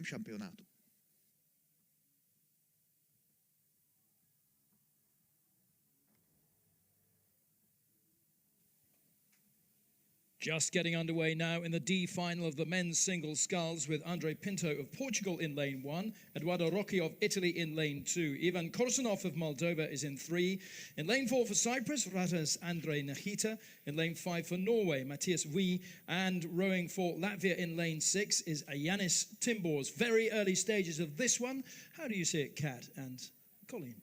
campionato. Just getting underway now in the D final of the men's single sculls with Andrei Pinto of Portugal in lane 1, Eduardo Rocchi of Italy in lane 2, Ivan Korsunov of Moldova is in 3. In lane 4 for Cyprus, Racice Andrei Nahita. In lane 5 for Norway, Matthias Wee. And rowing for Latvia in lane 6 is Yanis Timbors. Very early stages of this one. How do you see it, Kat and Colleen?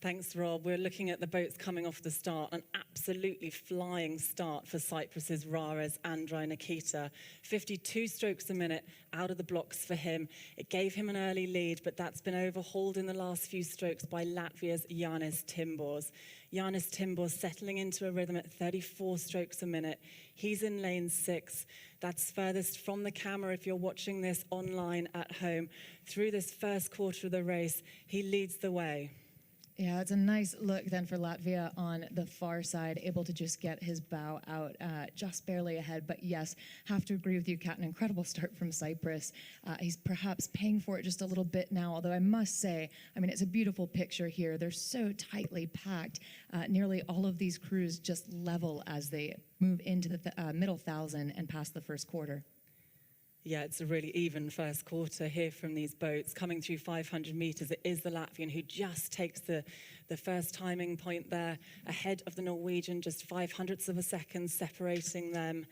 Thanks, Rob. We're looking at the boats coming off the start. An absolutely flying start for Cyprus's Racice Andrei Nikita. 52 strokes a minute out of the blocks for him. It gave him an early lead, but that's been overhauled in the last few strokes by Latvia's Yanis Timbors. Yanis Timbors settling into a rhythm at 34 strokes a minute. He's in lane 6. That's furthest from the camera if you're watching this online at home. Through this first quarter of the race, he leads the way. Yeah, it's a nice look then for Latvia on the far side, able to just get his bow out just barely ahead. But yes, have to agree with you, Kat, an incredible start from Cyprus. He's perhaps paying for it just a little bit now, although I must say, I mean, it's a beautiful picture here. They're so tightly packed. Nearly all of these crews just level as they move into the middle thousand and past the first quarter. Yeah, it's a really even first quarter here from these boats. Coming through 500 metres, it is the Latvian who just takes the first timing point there, ahead of the Norwegian, just 0.05 of a second separating them.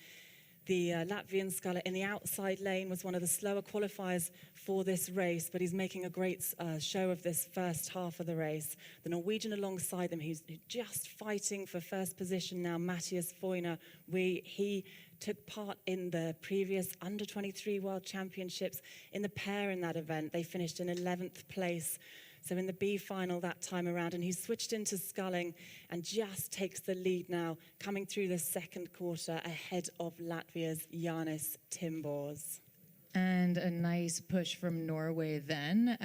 The Latvian sculler in the outside lane was one of the slower qualifiers for this race, but he's making a great show of this first half of the race. The Norwegian alongside them, who's just fighting for first position now, Matthias Foyner. He took part in the previous Under-23 World Championships in the pair in that event. They finished in 11th place. So in the B final that time around, and he's switched into sculling and just takes the lead now, coming through the second quarter ahead of Latvia's Yanis Timbors. And a nice push from Norway then,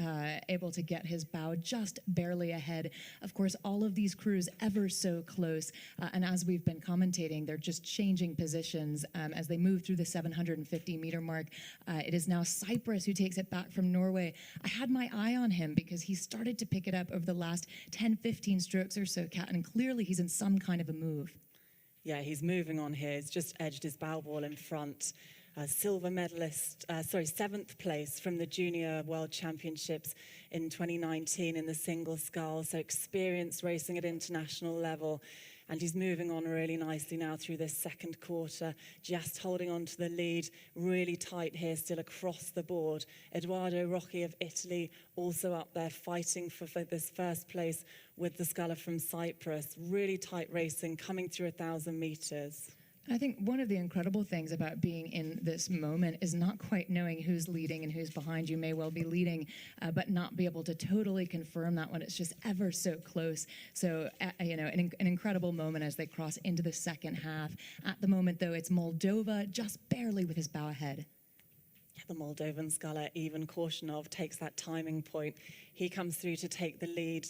able to get his bow just barely ahead. Of course, all of these crews ever so close. And as we've been commentating, they're just changing positions as they move through the 750-meter mark. It is now Cyprus who takes it back from Norway. I had my eye on him because he started to pick it up over the last 10, 15 strokes or so, Kat, and clearly he's in some kind of a move. Yeah, he's moving on here. He's just edged his bow ball in front. Silver medalist, 7th place from the Junior World Championships in 2019 in the single scull. So experienced racing at international level. And he's moving on really nicely now through this second quarter, just holding on to the lead, really tight here still across the board. Eduardo Rocchi of Italy also up there fighting for this first place with the sculler from Cyprus. Really tight racing, coming through 1,000 meters. I think one of the incredible things about being in this moment is not quite knowing who's leading and who's behind. You may well be leading, but not be able to totally confirm that when it's just ever so close. So, an incredible moment as they cross into the second half. At the moment, though, it's Moldova just barely with his bow ahead. Yeah, the Moldovan sculler, Ivan Korsunov, takes that timing point. He comes through to take the lead.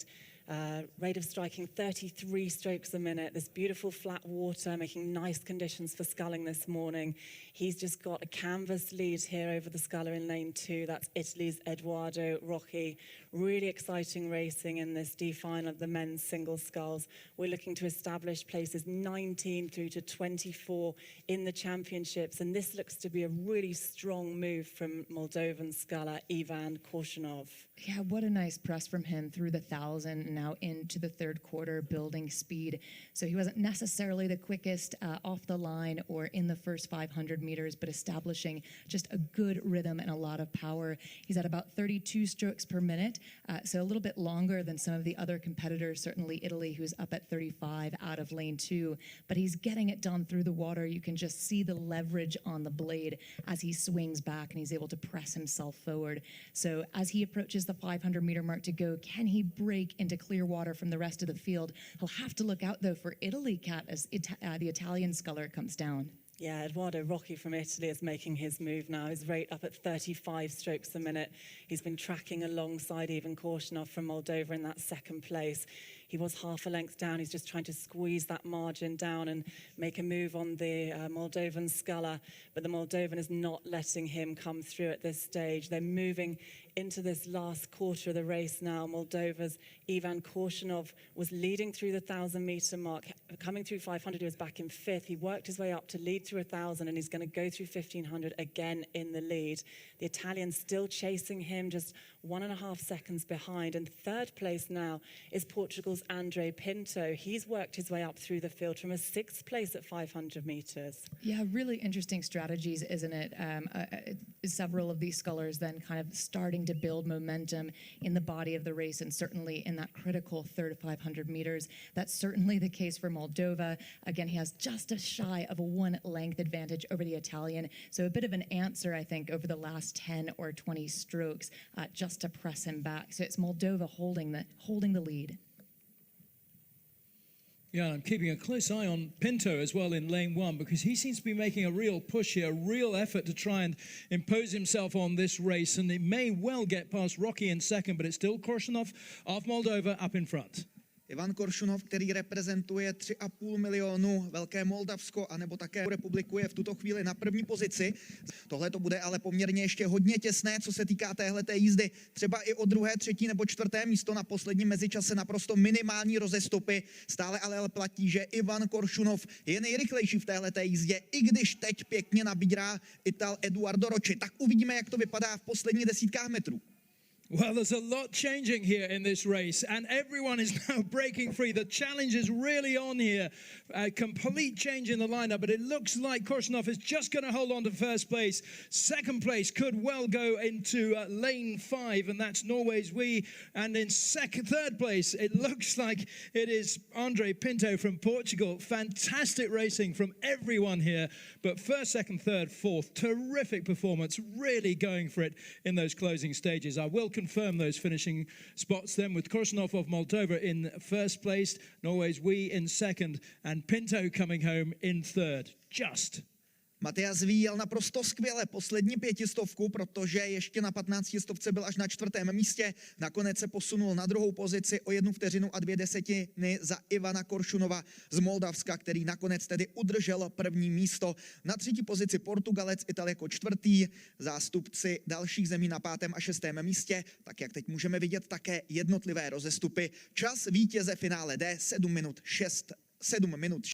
Rate of striking 33 strokes a minute. This beautiful flat water, making nice conditions for sculling this morning. He's just got a canvas lead here over the sculler in lane 2. That's Italy's Eduardo Rocchi. Really exciting racing in this D final of the men's single sculls. We're looking to establish places 19 through to 24 in the championships, and this looks to be a really strong move from Moldovan sculler Ivan Korsunov. Yeah, what a nice press from him through the 1,000, now into the third quarter, building speed. So he wasn't necessarily the quickest off the line or in the first 500 meters, but establishing just a good rhythm and a lot of power. He's at about 32 strokes per minute, so a little bit longer than some of the other competitors, certainly Italy, who's up at 35 out of lane 2. But he's getting it done through the water. You can just see the leverage on the blade as he swings back and he's able to press himself forward. So as he approaches the 500-meter mark to go, can he break into clear water from the rest of the field? He'll have to look out, though, for Italy, Kat, as the Italian sculler comes down. Yeah, Eduardo Rocchi from Italy is making his move now. His rate up at 35 strokes a minute. He's been tracking alongside Ivan Korsunov from Moldova in that second place. He was half a length down. He's just trying to squeeze that margin down and make a move on the Moldovan sculler. But the Moldovan is not letting him come through at this stage. They're moving into this last quarter of the race now. Moldova's Ivan Korshunov was leading through the 1,000-meter mark. Coming through 500, he was back in 5th. He worked his way up to lead through 1,000, and he's going to go through 1,500 again in the lead. The Italian still chasing him, just 1.5 seconds behind. And third place now is Portugal's Andre Pinto. He's worked his way up through the field from a 6th place at 500 meters. Yeah, really interesting strategies, isn't it? Several of these scullers then kind of starting to build momentum in the body of the race, and certainly in that critical third 500 meters. That's certainly the case for Moldova. Again, he has just a shy of a 1 length advantage over the Italian. So a bit of an answer, I think, over the last 10 or 20 strokes just to press him back. So it's Moldova holding the lead. Yeah, I'm keeping a close eye on Pinto as well in lane 1, because he seems to be making a real push here, a real effort to try and impose himself on this race. And it may well get past Rocky in second, but it's still Korshunov of Moldova up in front. Ivan Korshunov, který reprezentuje 3,5 milionu Velké Moldavsko, anebo také republiku, je v tuto chvíli na první pozici. Tohle to bude ale poměrně ještě hodně těsné, co se týká téhleté jízdy. Třeba i o 2., 3. nebo 4. místo na posledním mezičase naprosto minimální rozestupy. Stále ale platí, že Ivan Korshunov je nejrychlejší v téhleté jízdě, i když teď pěkně nabírá Ital Eduardo Rocci. Tak uvidíme, jak to vypadá v posledních desítkách metrů. Well, there's a lot changing here in this race, and everyone is now breaking free. The challenge is really on here. A complete change in the lineup, but it looks like Korshunov is just going to hold on to first place. Second place could well go into lane 5, and that's Norway's We. And in third place, it looks like it is Andre Pinto from Portugal. Fantastic racing from everyone here. But first, second, third, fourth, terrific performance, really going for it in those closing stages. I will confirm those finishing spots then, with Korshunov of Moldova in first place, Norway's We in second, and Pinto coming home in third. Just. Matyas vyjel naprosto skvěle poslední 500, protože ještě na 15 stovce byl až na 4. místě. Nakonec se posunul na 2. pozici o 1 vteřinu a 2 desetiny za Ivana Korshunova z Moldavska, který nakonec tedy udržel 1. místo. Na 3. pozici Portugalec, Ital jako 4. Zástupci dalších zemí na 5. a 6. místě. Tak jak teď můžeme vidět, také jednotlivé rozestupy. Čas vítěze finále D 7 minut